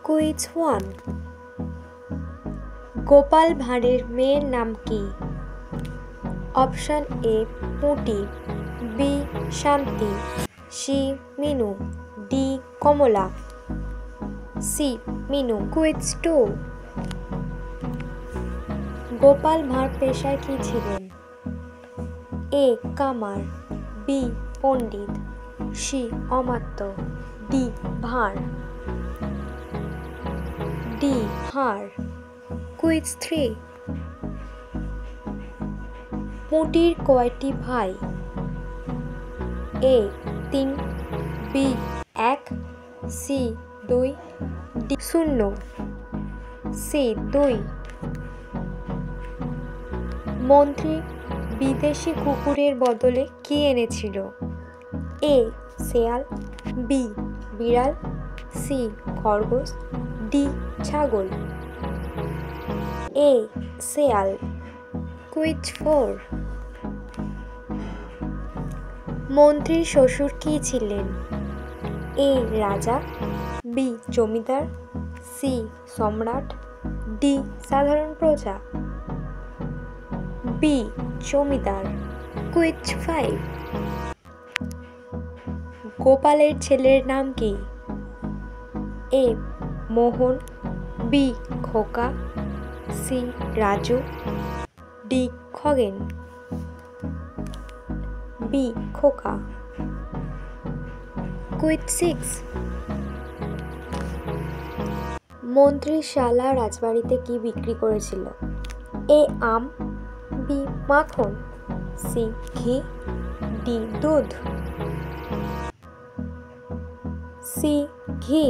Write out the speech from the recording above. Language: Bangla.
কুইজ 1। গোপাল ভাঁড়ের মেয়ের নাম কি? অপশন এ পুঁটি, বি শান্তি, সি মিনু, ডি কমলা। সি মিনু। কুইজ 2। গোপাল ভাঁড় পেশায় কি ছিলেন? এ কামার, বি পণ্ডিত, সি অমাত্য, ডি ভাঁড়। ডি ভাঁড়। কুইজ 3। পুঁটির কয়টি ভাই? এ 3, বি 1, সি 2, ডি 0। সি 2। মন্ত্রী বিদেশি কুকুরের বদলে কি এনেছিল? এ শেয়াল, বি বিড়াল, সি খরগোশ, ডি ছাগল। এ শেয়াল। কুইজ 4। মন্ত্রীর শ্বশুর কি ছিলেন? এ রাজা, বি জমিদার, সি সম্রাট, ডি সাধারণ প্রজা। বি জমিদার। কুইজ 5। গোপালের ছেলের নাম কি? A Mohan, B Khoka, C Raju, D Khagen. B Khoka. Quiz 6। মন্ত্রী শালা রাজবাড়িতে কি বিক্রি করেছিল? এ আম, বি মাখন, সি ঘি, ডি দুধ। সি ঘি।